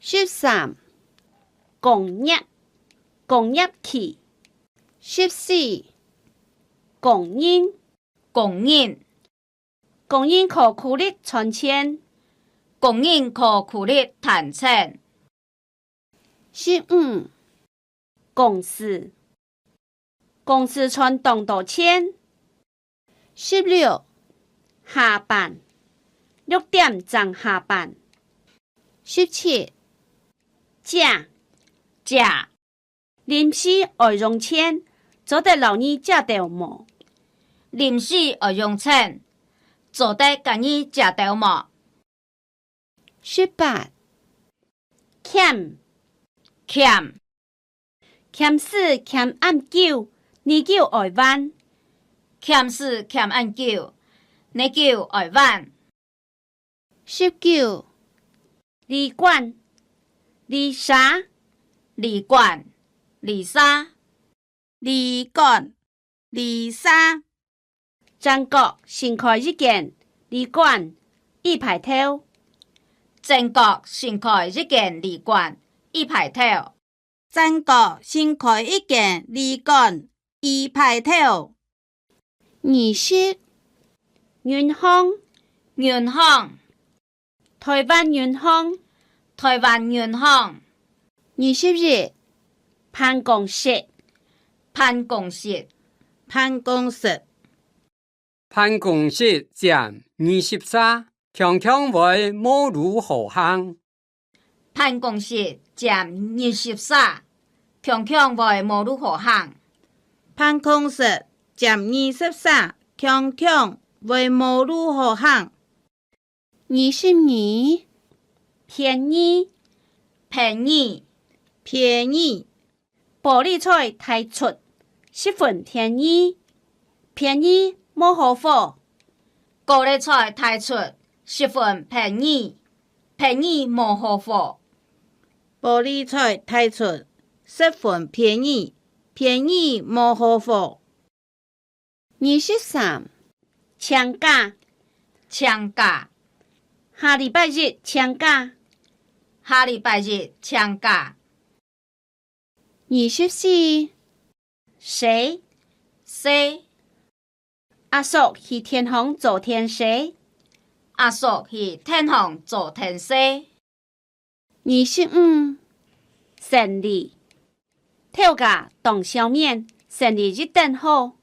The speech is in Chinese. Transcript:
13. 共業共業期14. 共贏共贏共贏可苦力傳千共贏可苦力談稱15. 公司公司傳動到千16. 下班6點鐘下班17. 假假臨時愛用錢做得老二食到無臨時愛用錢做得今日食到無18. 欠欠4欠暗9 29愛萬欠4欠暗9 29愛萬19. 離管離啥離管離沙離管離沙全國新開一間離管一排頭全國新開一間離管一排頭全國新開一間離管一排頭20. 銀行銀行台灣銀行台灣銀行21. 辦公室辦公室辦公室辦公室占23強強為無如何行辦公室占23強強為無如何行辦公室占23強強為無如何行22. 便宜便宜便宜玻璃菜太出10分便宜便宜冇好貨高麗菜太出10分便宜便宜冇好貨玻璃菜太出10分便宜便宜冇好貨23. 搶價搶價下禮拜日搶價下禮拜日搶價24. 誰阿叔去天虹做天使阿叔去天虹做天使25. 勝利跳價當小面勝利一等好